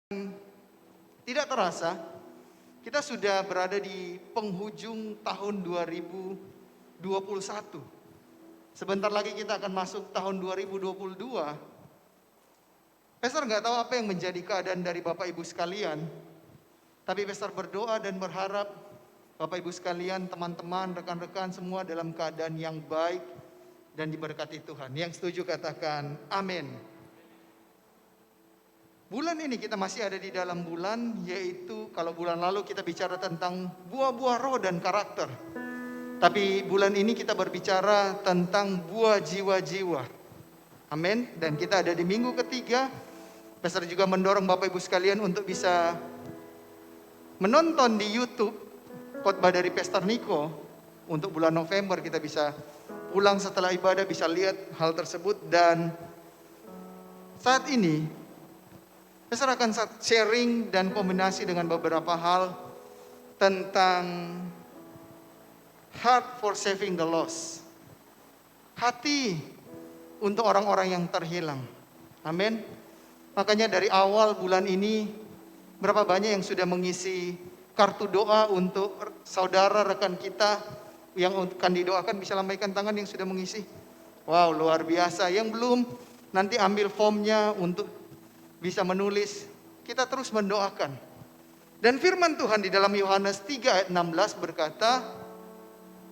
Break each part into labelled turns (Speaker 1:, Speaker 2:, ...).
Speaker 1: Tidak terasa, kita sudah berada di penghujung tahun 2021. Sebentar lagi kita akan masuk tahun 2022. Pastor nggak tahu apa yang menjadi keadaan dari Bapak Ibu sekalian, tapi Pastor berdoa dan berharap Bapak Ibu sekalian, teman-teman, rekan-rekan semua dalam keadaan yang baik dan diberkati Tuhan. Yang setuju katakan amin. Bulan ini kita masih ada di dalam bulan, yaitu kalau bulan lalu kita bicara tentang buah-buah roh dan karakter. Tapi bulan ini kita berbicara tentang buah jiwa-jiwa. Amin. Dan kita ada di minggu ketiga. Pastor juga mendorong Bapak Ibu sekalian untuk bisa menonton di YouTube khotbah dari Pastor Niko. Untuk bulan November kita bisa pulang setelah ibadah bisa lihat hal tersebut. Dan saat ini Pastor akan sharing dan kombinasi dengan beberapa hal tentang heart for saving the lost. Hati untuk orang-orang yang terhilang. Amin. Makanya dari awal bulan ini, berapa banyak yang sudah mengisi kartu doa untuk saudara rekan kita yang akan didoakan, bisa lambaikan tangan yang sudah mengisi. Wow, luar biasa. Yang belum, nanti ambil formnya untuk bisa menulis, kita terus mendoakan. Dan firman Tuhan di dalam Yohanes 3 ayat 16 berkata,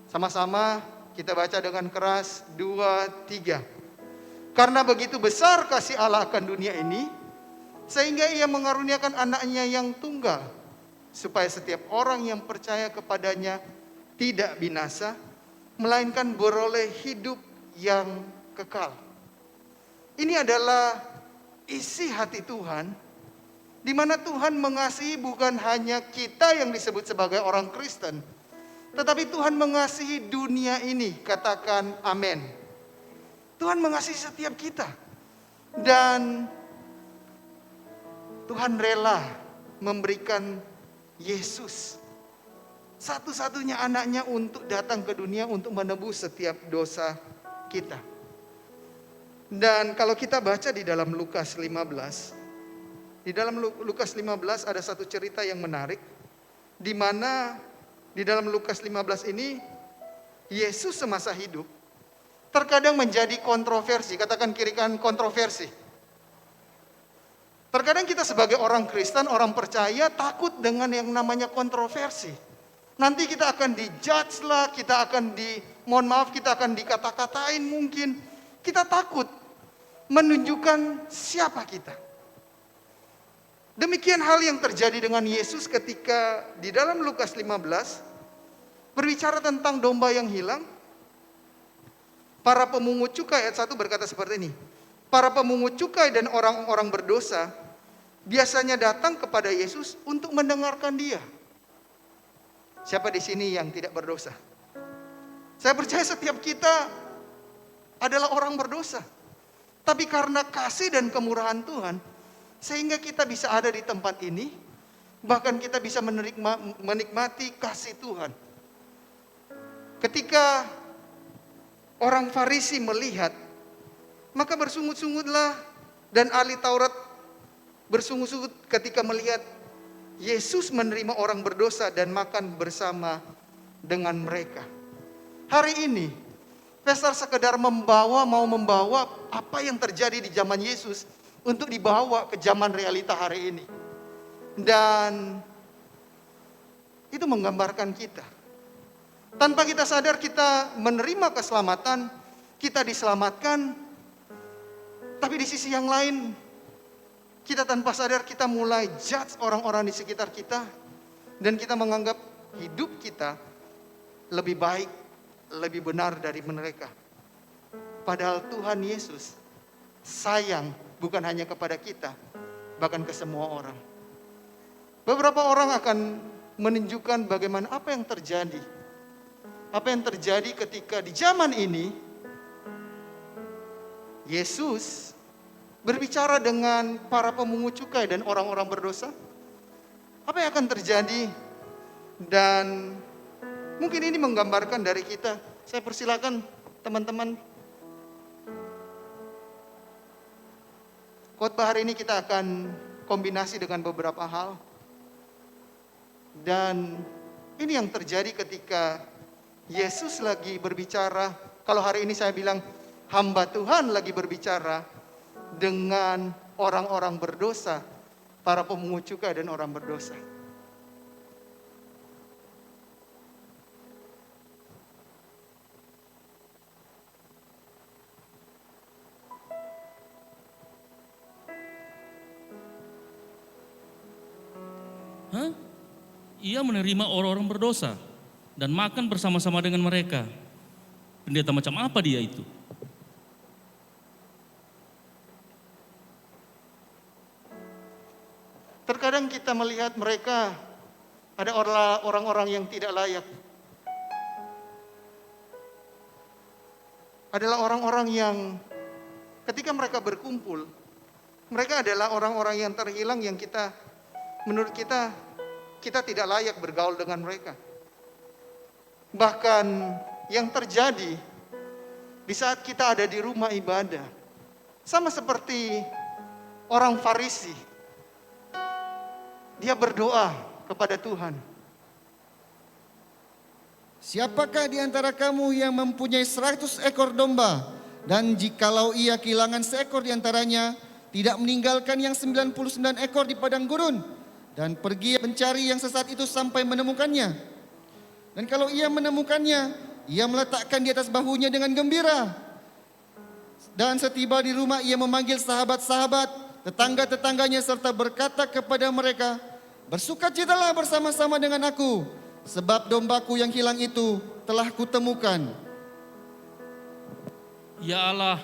Speaker 1: sama-sama kita baca dengan keras, 2, 3. Karena begitu besar kasih Allah akan dunia ini, sehingga ia mengaruniakan anaknya yang tunggal, supaya setiap orang yang percaya kepadanya tidak binasa, melainkan beroleh hidup yang kekal. Ini adalah isi hati Tuhan, di mana Tuhan mengasihi bukan hanya kita yang disebut sebagai orang Kristen, tetapi Tuhan mengasihi dunia ini. Katakan amin. Tuhan mengasihi setiap kita. Dan Tuhan rela memberikan Yesus, satu-satunya anaknya, untuk datang ke dunia untuk menebus setiap dosa kita. Dan kalau kita baca di dalam Lukas 15, di dalam Lukas 15 ada satu cerita yang menarik, di mana di dalam Lukas 15 ini Yesus semasa hidup terkadang menjadi kontroversi. Katakan kiri kanan, kontroversi. Terkadang kita sebagai orang Kristen, orang percaya, takut dengan yang namanya kontroversi. Nanti kita akan dijudge lah, kita akan kita akan dikata-katain mungkin. Kita takut menunjukkan siapa kita. Demikian hal yang terjadi dengan Yesus ketika di dalam Lukas 15 berbicara tentang domba yang hilang. Para pemungut cukai, ayat 1 berkata seperti ini. Para pemungut cukai dan orang-orang berdosa biasanya datang kepada Yesus untuk mendengarkan dia. Siapa di sini yang tidak berdosa? Saya percaya setiap kita adalah orang berdosa. Tapi karena kasih dan kemurahan Tuhan, sehingga kita bisa ada di tempat ini, bahkan kita bisa menikmati kasih Tuhan. Ketika orang Farisi melihat, maka bersungut-sungutlah, dan ahli Taurat bersungut-sungut ketika melihat Yesus menerima orang berdosa dan makan bersama dengan mereka. Hari ini Pastor sekedar mau membawa apa yang terjadi di zaman Yesus untuk dibawa ke zaman realita hari ini. Dan itu menggambarkan kita. Tanpa kita sadar kita menerima keselamatan, kita diselamatkan. Tapi di sisi yang lain, kita tanpa sadar kita mulai judge orang-orang di sekitar kita. Dan kita menganggap hidup kita lebih baik, lebih benar dari mereka. Padahal Tuhan Yesus sayang bukan hanya kepada kita, bahkan ke semua orang. Beberapa orang akan menunjukkan bagaimana apa yang terjadi. Apa yang terjadi ketika di zaman ini Yesus berbicara dengan para pemungut cukai dan orang-orang berdosa. Apa yang akan terjadi? Dan mungkin ini menggambarkan dari kita. Saya persilakan teman-teman. Khotbah hari ini kita akan berkombinasi dengan beberapa hal. Dan ini yang terjadi ketika Yesus lagi berbicara. Kalau hari ini saya bilang hamba Tuhan lagi berbicara dengan orang-orang berdosa, para pemungut cukai dan orang berdosa.
Speaker 2: Hah? Ia menerima orang-orang berdosa dan makan bersama-sama dengan mereka. Pendeta macam apa dia itu?
Speaker 1: Terkadang kita melihat mereka ada orang-orang yang tidak layak. Adalah orang-orang yang ketika mereka berkumpul, mereka adalah orang-orang yang terhilang yang menurut kita tidak layak bergaul dengan mereka. Bahkan yang terjadi di saat kita ada di rumah ibadah, sama seperti orang Farisi, dia berdoa kepada Tuhan.
Speaker 3: Siapakah di antara kamu yang mempunyai 100 ekor domba, dan jikalau ia kehilangan seekor di antaranya, tidak meninggalkan yang 99 ekor di padang gurun, dan pergi mencari yang sesat itu sampai menemukannya? Dan kalau ia menemukannya, ia meletakkan di atas bahunya dengan gembira. Dan setiba di rumah ia memanggil sahabat-sahabat, tetangga-tetangganya, serta berkata kepada mereka, bersukacitalah bersama-sama dengan aku, sebab dombaku yang hilang itu telah kutemukan.
Speaker 2: Ya Allah,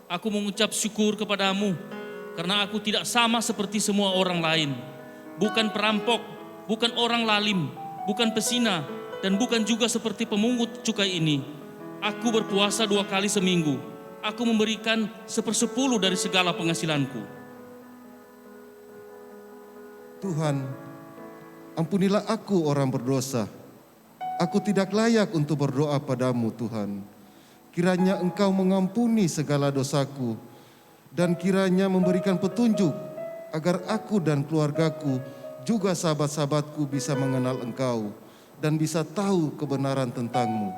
Speaker 2: aku mengucap syukur kepadamu karena aku tidak sama seperti semua orang lain. Bukan perampok, bukan orang lalim, bukan pesina, dan bukan juga seperti pemungut cukai ini. Aku berpuasa 2 kali seminggu. Aku memberikan 1/10 dari segala penghasilanku.
Speaker 4: Tuhan, ampunilah aku orang berdosa. Aku tidak layak untuk berdoa padamu, Tuhan. Kiranya Engkau mengampuni segala dosaku, dan kiranya memberikan petunjuk agar aku dan keluargaku, juga sahabat-sahabatku bisa mengenal Engkau dan bisa tahu kebenaran tentang-Mu.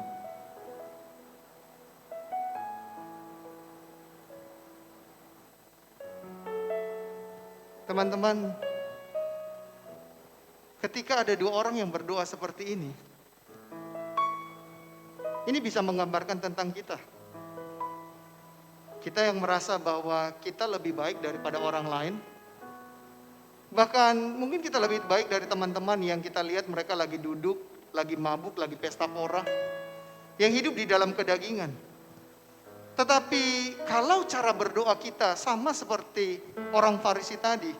Speaker 1: Teman-teman, ketika ada 2 orang yang berdoa seperti ini bisa menggambarkan tentang kita. Kita yang merasa bahwa kita lebih baik daripada orang lain. Bahkan mungkin kita lebih baik dari teman-teman yang kita lihat mereka lagi duduk, lagi mabuk, lagi pesta pora, yang hidup di dalam kedagingan. Tetapi kalau cara berdoa kita sama seperti orang Farisi tadi,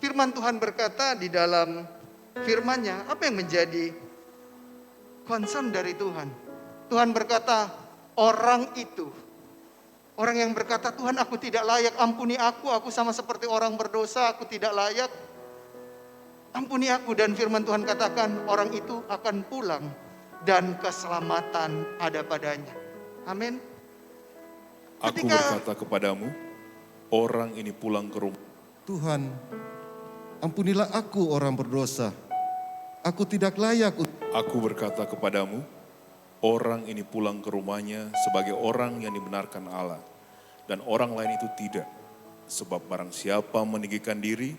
Speaker 1: firman Tuhan berkata di dalam firman-Nya, apa yang menjadi concern dari Tuhan? Tuhan berkata, orang yang berkata, Tuhan aku tidak layak, ampuni aku sama seperti orang berdosa, aku tidak layak. Ampuni aku, dan firman Tuhan katakan, orang itu akan pulang dan keselamatan ada padanya. Amin.
Speaker 5: Aku berkata kepadamu, orang ini pulang ke rumah.
Speaker 4: Tuhan, ampunilah aku orang berdosa. Aku tidak layak.
Speaker 5: Aku berkata kepadamu, orang ini pulang ke rumahnya sebagai orang yang dibenarkan Allah, dan orang lain itu tidak. Sebab barang siapa meninggikan diri,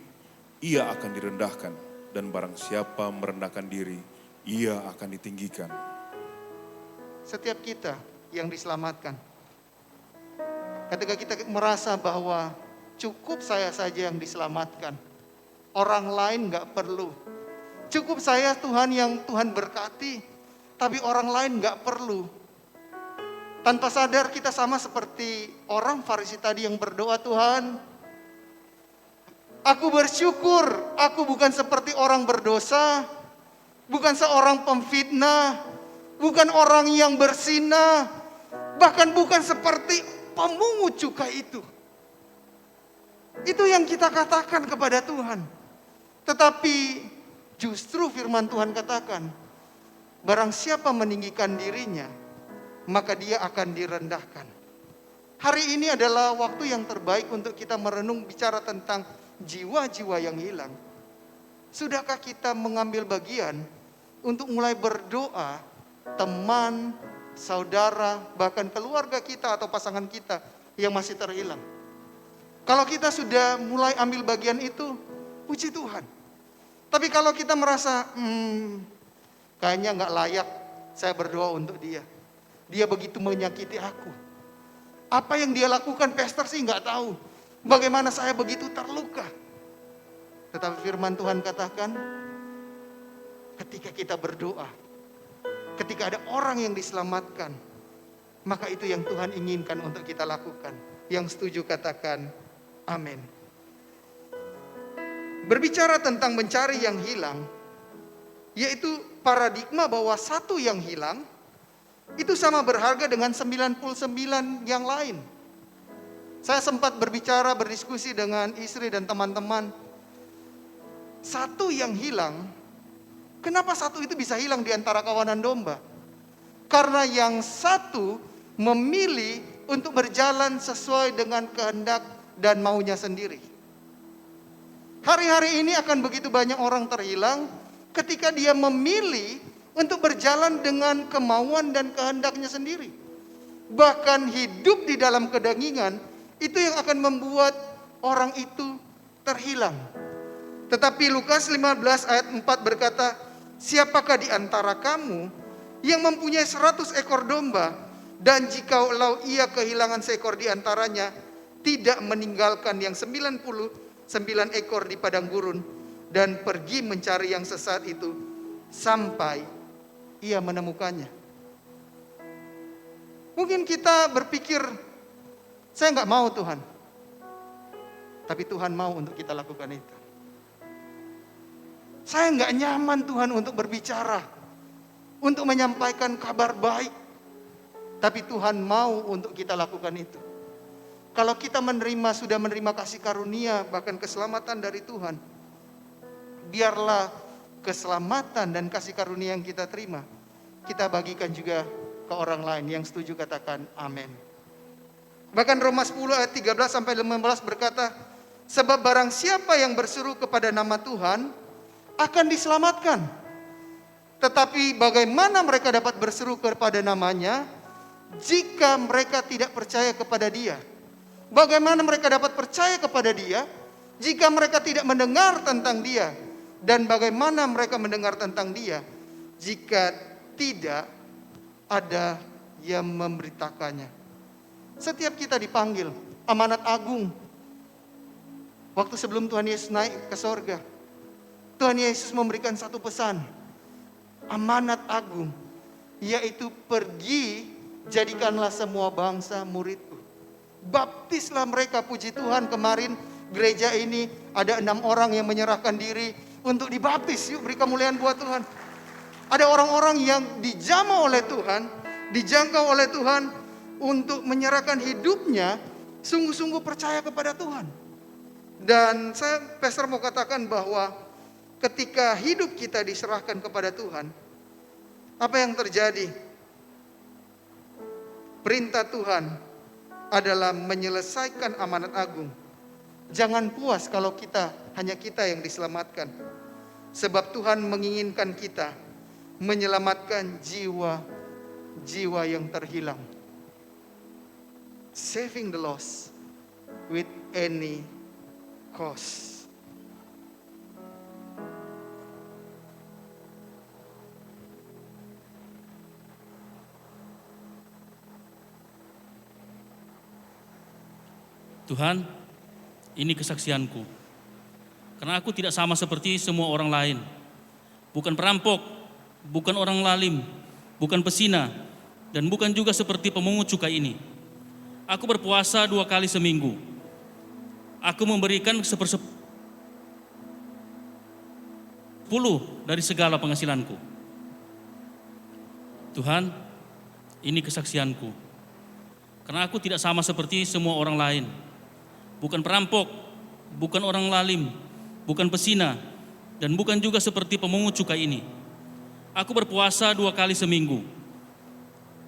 Speaker 5: ia akan direndahkan, dan barang siapa merendahkan diri, ia akan ditinggikan.
Speaker 1: Setiap kita yang diselamatkan, ketika kita merasa bahwa cukup saya saja yang diselamatkan, orang lain gak perlu. Cukup saya Tuhan yang Tuhan berkati, tapi orang lain gak perlu. Tanpa sadar kita sama seperti orang Farisi tadi yang berdoa, Tuhan, aku bersyukur aku bukan seperti orang berdosa, bukan seorang pemfitnah, bukan orang yang berzina, bahkan bukan seperti pemungut cukai itu. Itu yang kita katakan kepada Tuhan. Tetapi justru firman Tuhan katakan, barang siapa meninggikan dirinya, maka dia akan direndahkan. Hari ini adalah waktu yang terbaik untuk kita merenung bicara tentang jiwa-jiwa yang hilang. Sudahkah kita mengambil bagian untuk mulai berdoa, teman, saudara, bahkan keluarga kita atau pasangan kita yang masih terhilang? Kalau kita sudah mulai ambil bagian itu, puji Tuhan. Tapi kalau kita merasa, kayaknya nggak layak saya berdoa untuk dia. Dia begitu menyakiti aku. Apa yang dia lakukan, pastor sih nggak tahu. Bagaimana saya begitu terluka. Tetapi firman Tuhan katakan, ketika kita berdoa, ketika ada orang yang diselamatkan, maka itu yang Tuhan inginkan untuk kita lakukan. Yang setuju katakan, amin. Berbicara tentang mencari yang hilang, yaitu paradigma bahwa satu yang hilang, itu sama berharga dengan 99 yang lain. Saya sempat berdiskusi dengan istri dan teman-teman. Satu yang hilang, kenapa satu itu bisa hilang di antara kawanan domba? Karena yang satu memilih untuk berjalan sesuai dengan kehendak dan maunya sendiri. Hari-hari ini akan begitu banyak orang terhilang ketika dia memilih untuk berjalan dengan kemauan dan kehendaknya sendiri. Bahkan hidup di dalam kedangingan, itu yang akan membuat orang itu terhilang. Tetapi Lukas 15 ayat 4 berkata, siapakah di antara kamu yang mempunyai 100 ekor domba, dan jikalau ia kehilangan seekor di antaranya, tidak meninggalkan yang 99 ekor di padang gurun, dan pergi mencari yang sesat itu, sampai ia menemukannya. Mungkin kita berpikir, saya nggak mau Tuhan. Tapi Tuhan mau untuk kita lakukan itu. Saya nggak nyaman Tuhan untuk berbicara, untuk menyampaikan kabar baik. Tapi Tuhan mau untuk kita lakukan itu. Kalau kita sudah menerima kasih karunia, bahkan keselamatan dari Tuhan, biarlah keselamatan dan kasih karunia yang kita terima, kita bagikan juga ke orang lain. Yang setuju katakan amin. Bahkan Roma 10 ayat 13 sampai 15 berkata, sebab barang siapa yang berseru kepada nama Tuhan akan diselamatkan. Tetapi bagaimana mereka dapat berseru kepada namanya jika mereka tidak percaya kepada dia? Bagaimana mereka dapat percaya kepada dia jika mereka tidak mendengar tentang dia? Dan bagaimana mereka mendengar tentang dia jika tidak ada yang memberitakannya? Setiap kita dipanggil, amanat agung. Waktu sebelum Tuhan Yesus naik ke sorga, Tuhan Yesus memberikan satu pesan, amanat agung, yaitu pergi, jadikanlah semua bangsa muridku. Baptislah mereka, puji Tuhan kemarin gereja ini ada 6 orang yang menyerahkan diri untuk dibaptis. Yuk beri kemuliaan buat Tuhan. Ada orang-orang yang dijamah oleh Tuhan, dijangkau oleh Tuhan untuk menyerahkan hidupnya, sungguh-sungguh percaya kepada Tuhan. Dan pastor mau katakan bahwa ketika hidup kita diserahkan kepada Tuhan, apa yang terjadi? Perintah Tuhan adalah menyelesaikan amanat agung. Jangan puas kalau hanya kita yang diselamatkan. Sebab Tuhan menginginkan kita menyelamatkan jiwa-jiwa yang terhilang. Saving the lost with any cost.
Speaker 2: Tuhan, ini kesaksianku. Karena aku tidak sama seperti semua orang lain. Bukan perampok, bukan orang lalim, bukan pesina, dan bukan juga seperti pemungut cukai ini. Aku berpuasa 2 kali seminggu. Aku memberikan 1/10 dari segala penghasilanku. Tuhan, ini kesaksianku. Karena aku tidak sama seperti semua orang lain. Bukan perampok, bukan orang lalim, bukan pesina, dan bukan juga seperti pemungut cukai ini. Aku berpuasa 2 kali seminggu.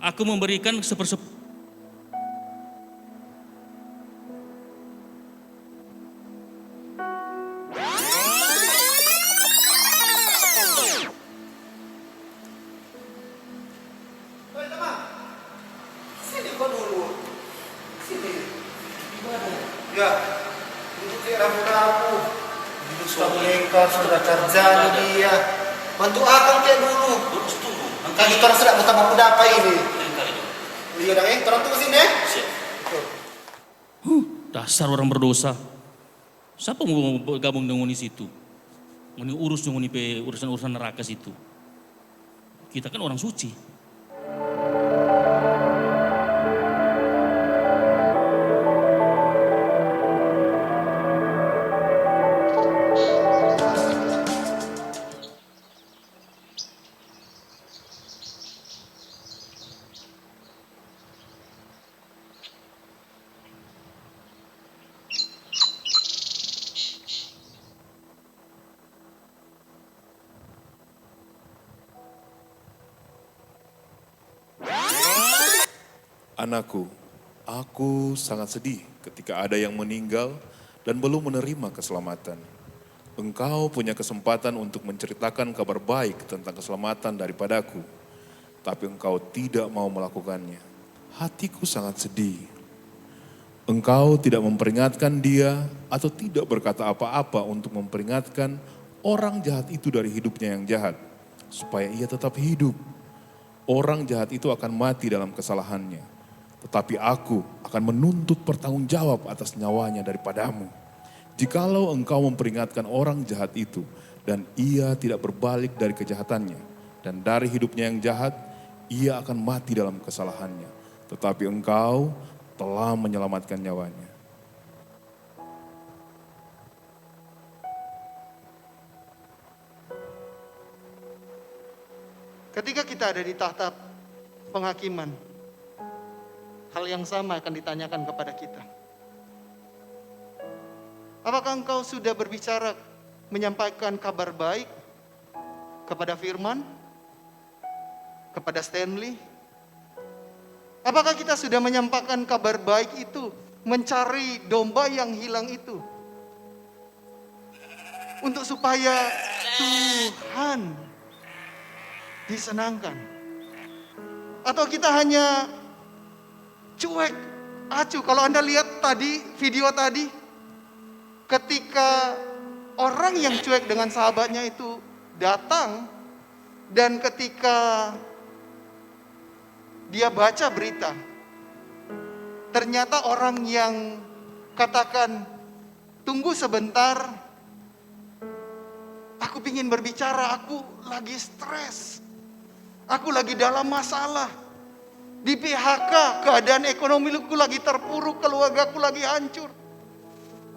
Speaker 2: Aku memberikan 1/10
Speaker 3: Ya, untuk rambut aku. Sudah melengkar, sudah kerja dia. Bantu akang kayak dulu.
Speaker 2: Terus tunggu.
Speaker 3: Angka itu orang sudah betapa muda apa ini. Iya dah, orang tunggu sini.
Speaker 2: Dasar orang berdosa. Siapa mau gabung dengan di situ? Mau urus dengan urusan-urusan neraka situ. Kita kan orang suci.
Speaker 5: Anakku, aku sangat sedih ketika ada yang meninggal dan belum menerima keselamatan. Engkau punya kesempatan untuk menceritakan kabar baik tentang keselamatan daripadaku, tapi engkau tidak mau melakukannya. Hatiku sangat sedih. Engkau tidak memperingatkan dia atau tidak berkata apa-apa untuk memperingatkan orang jahat itu dari hidupnya yang jahat, supaya ia tetap hidup. Orang jahat itu akan mati dalam kesalahannya. Tetapi aku akan menuntut pertanggungjawab atas nyawanya daripadamu. Jikalau engkau memperingatkan orang jahat itu dan ia tidak berbalik dari kejahatannya dan dari hidupnya yang jahat, ia akan mati dalam kesalahannya. Tetapi engkau telah menyelamatkan nyawanya.
Speaker 1: Ketika kita ada di tahta penghakiman, hal yang sama akan ditanyakan kepada kita. Apakah engkau sudah berbicara menyampaikan kabar baik kepada Firman, kepada Stanley? Apakah kita sudah menyampaikan kabar baik itu, mencari domba yang hilang itu? Untuk supaya Tuhan disenangkan. Atau kita hanya cuek, acuh. Kalau Anda lihat tadi, video tadi, ketika orang yang cuek dengan sahabatnya itu datang, dan ketika dia baca berita, ternyata orang yang katakan, tunggu sebentar, aku ingin berbicara, aku lagi stres, aku lagi dalam masalah. Di PHK, keadaan ekonomiku lagi terpuruk, keluargaku lagi hancur.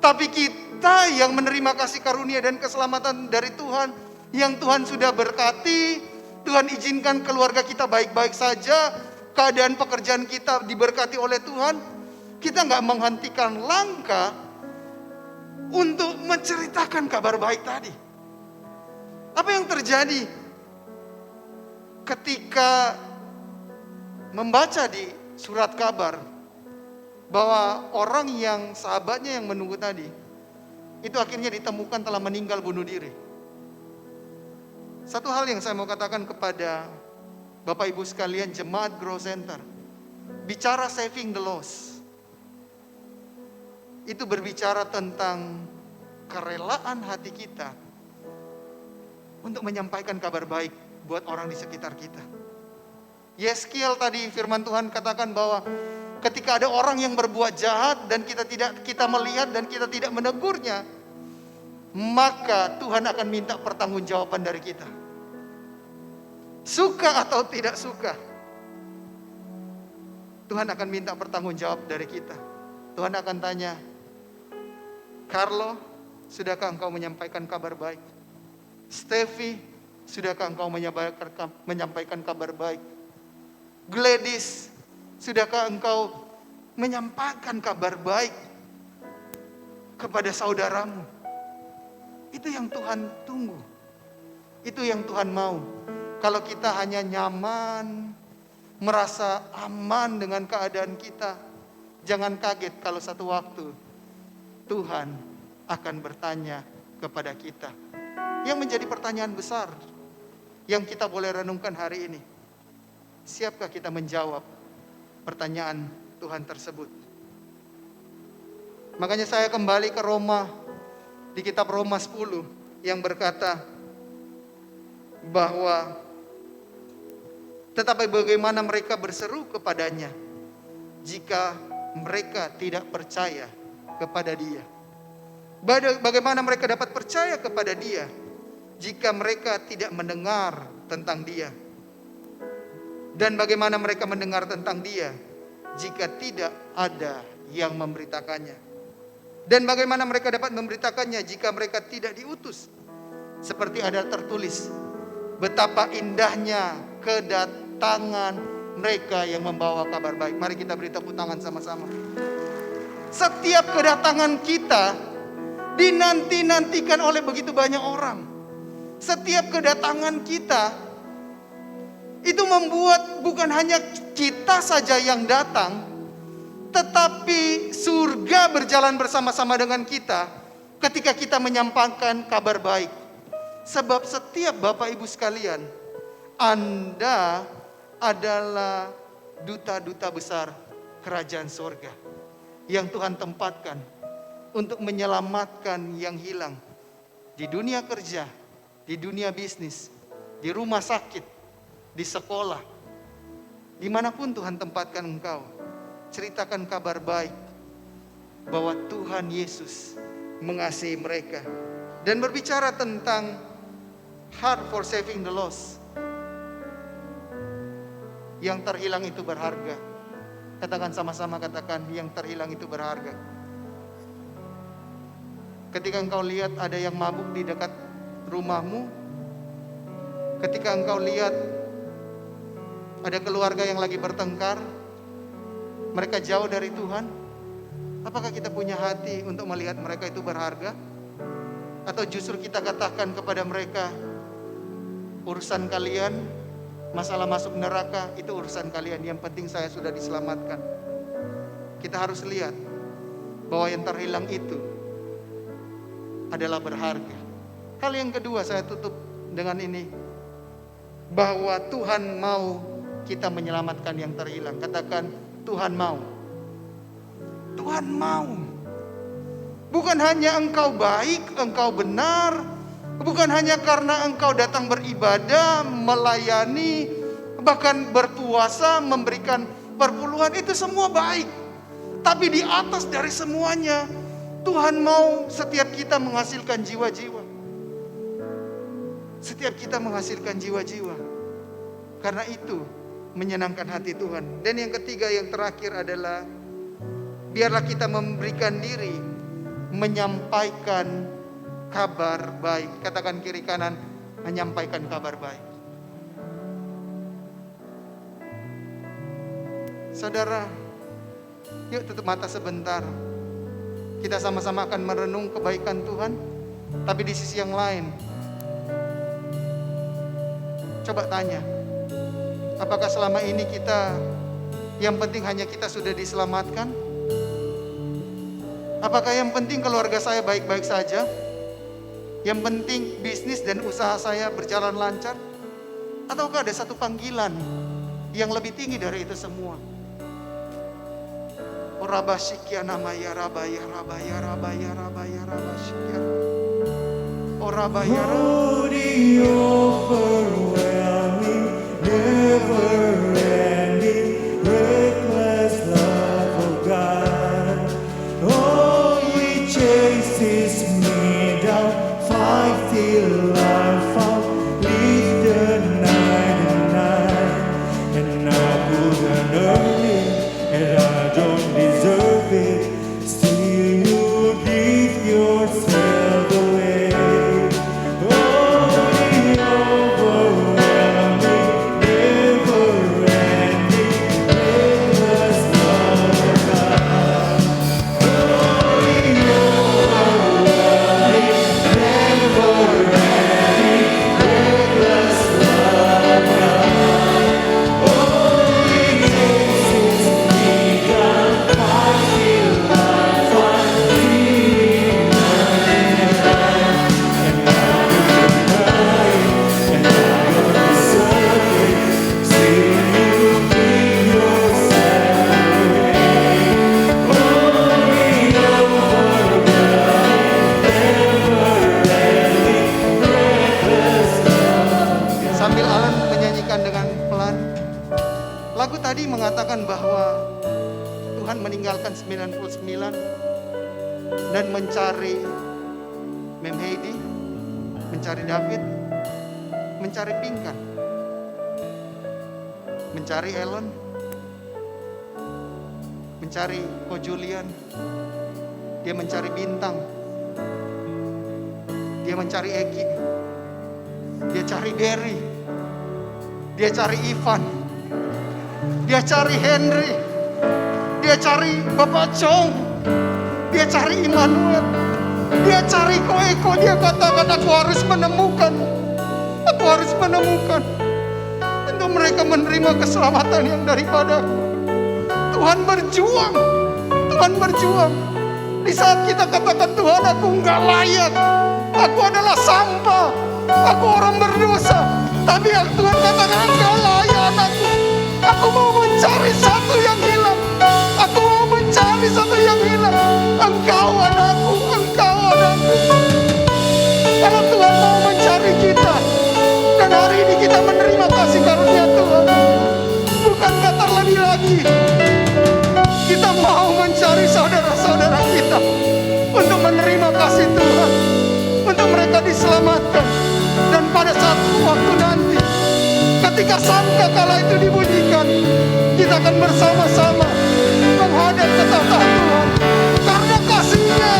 Speaker 1: Tapi kita yang menerima kasih karunia dan keselamatan dari Tuhan, yang Tuhan sudah berkati, Tuhan izinkan keluarga kita baik-baik saja, keadaan pekerjaan kita diberkati oleh Tuhan, kita nggak menghentikan langkah untuk menceritakan kabar baik tadi. Apa yang terjadi ketika membaca di surat kabar bahwa orang yang sahabatnya yang menunggu tadi itu akhirnya ditemukan telah meninggal bunuh diri. Satu hal yang saya mau katakan kepada Bapak Ibu sekalian jemaat Grow Center, bicara saving the lost itu berbicara tentang kerelaan hati kita untuk menyampaikan kabar baik buat orang di sekitar kita. Yeskiel tadi firman Tuhan katakan bahwa ketika ada orang yang berbuat jahat dan kita melihat dan kita tidak menegurnya, maka Tuhan akan minta pertanggungjawaban dari kita. Suka atau tidak suka, Tuhan akan minta pertanggungjawab dari kita. Tuhan akan tanya, Carlo, sudahkah engkau menyampaikan kabar baik? Steffi, sudahkah engkau menyampaikan kabar baik? Gladys, sudahkah engkau menyampaikan kabar baik kepada saudaramu? Itu yang Tuhan tunggu. Itu yang Tuhan mau. Kalau kita hanya nyaman, merasa aman dengan keadaan kita, jangan kaget kalau satu waktu Tuhan akan bertanya kepada kita. Yang menjadi pertanyaan besar yang kita boleh renungkan hari ini. Siapkah kita menjawab pertanyaan Tuhan tersebut? Makanya saya kembali ke Roma, di kitab Roma 10 yang berkata bahwa tetapi bagaimana mereka berseru kepadanya jika mereka tidak percaya kepada Dia. Bagaimana mereka dapat percaya kepada Dia jika mereka tidak mendengar tentang Dia? Dan bagaimana mereka mendengar tentang Dia jika tidak ada yang memberitakannya? Dan bagaimana mereka dapat memberitakannya jika mereka tidak diutus? Seperti ada tertulis, betapa indahnya kedatangan mereka yang membawa kabar baik. Mari kita beri tepuk tangan sama-sama. Setiap kedatangan kita dinanti-nantikan oleh begitu banyak orang. Setiap kedatangan kita itu membuat bukan hanya kita saja yang datang, tetapi surga berjalan bersama-sama dengan kita ketika kita menyampaikan kabar baik. Sebab setiap Bapak Ibu sekalian, Anda adalah duta-duta besar kerajaan surga yang Tuhan tempatkan untuk menyelamatkan yang hilang di dunia kerja, di dunia bisnis, di rumah sakit, di sekolah, dimanapun Tuhan tempatkan engkau. Ceritakan kabar baik bahwa Tuhan Yesus mengasihi mereka. Dan berbicara tentang heart for saving the lost, yang terhilang itu berharga. Katakan sama-sama, katakan yang terhilang itu berharga. Ketika engkau lihat ada yang mabuk di dekat rumahmu, ketika engkau lihat ada keluarga yang lagi bertengkar, mereka jauh dari Tuhan, apakah kita punya hati untuk melihat mereka itu berharga? Atau justru kita katakan kepada mereka, urusan kalian, masalah masuk neraka itu urusan kalian, yang penting saya sudah diselamatkan. Kita harus lihat bahwa yang terhilang itu adalah berharga. Hal yang kedua saya tutup dengan ini, bahwa Tuhan mau kita menyelamatkan yang terhilang. Katakan, Tuhan mau. Tuhan mau. Bukan hanya engkau baik, engkau benar, bukan hanya karena engkau datang beribadah, melayani, bahkan berpuasa, memberikan perpuluhan, itu semua baik. Tapi di atas dari semuanya, Tuhan mau setiap kita menghasilkan jiwa-jiwa. Setiap kita menghasilkan jiwa-jiwa. Karena itu menyenangkan hati Tuhan. Dan yang ketiga, yang terakhir adalah biarlah kita memberikan diri menyampaikan kabar baik. Katakan kiri kanan, menyampaikan kabar baik. Saudara, yuk tutup mata sebentar. Kita sama-sama akan merenung kebaikan Tuhan. Tapi di sisi yang lain, coba tanya, apakah selama ini kita, yang penting hanya kita sudah diselamatkan? Apakah yang penting keluarga saya baik-baik saja? Yang penting bisnis dan usaha saya berjalan lancar? Ataukah ada satu panggilan yang lebih tinggi dari itu semua? Orabashikia namaya rabaya rabaya rabaya rabaya rabashikia. Orabaya
Speaker 6: overwhelming, never-ending, reckless love of God. Oh, He chases me down, fight till I fall, leave the 99, and I couldn't earn it, and I don't deserve it. Still, you give yourself away. Oh, the overwhelming,
Speaker 1: meninggalkan 99 dan mencari Mem Heidi, mencari David, mencari Pinkan, mencari Ellen, mencari Ko Julian, dia mencari Bintang, dia mencari Eki, dia cari Derry, dia cari Ivan, dia cari Henry, dia cari Bapak Chong, dia cari Immanuel, dia cari Koeko. Dia katakan, aku harus menemukan untuk mereka menerima keselamatan yang daripada Tuhan berjuang. Di saat kita katakan, Tuhan, aku enggak layak, aku adalah sampah, aku orang berdosa, tapi Tuhan katakan, engkau layak anakku. Aku mau mencari satu yang hilang, aku mau mencari satu yang hilang. Engkau anakku. Kalau Tuhan mau mencari kita, dan hari ini kita menerima kasih karunia Tuhan, bukankah terlebih lagi kita mau mencari saudara-saudara kita untuk menerima kasih Tuhan, untuk mereka diselamatkan. Dan pada saat waktu nanti, ketika sangkakala itu dibunyikan, kita akan bersama-sama menghadap ke tahta Tuhan karena kasih-Nya.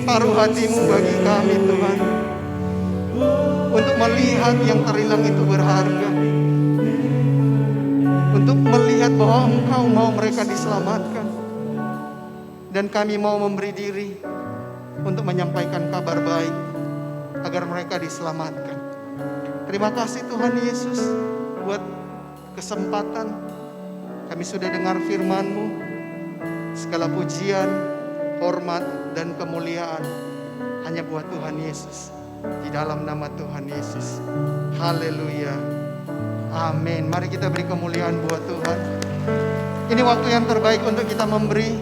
Speaker 1: Taruh hatimu bagi kami Tuhan, untuk melihat yang terhilang itu berharga, untuk melihat bahwa Engkau mau mereka diselamatkan, dan kami mau memberi diri untuk menyampaikan kabar baik agar mereka diselamatkan. Terima kasih Tuhan Yesus buat kesempatan kami sudah dengar firman-Mu. Segala pujian, hormat, dan kemuliaan hanya buat Tuhan Yesus. Di dalam nama Tuhan Yesus. Haleluya. Amin. Mari kita beri kemuliaan buat Tuhan. Ini waktu yang terbaik untuk kita memberi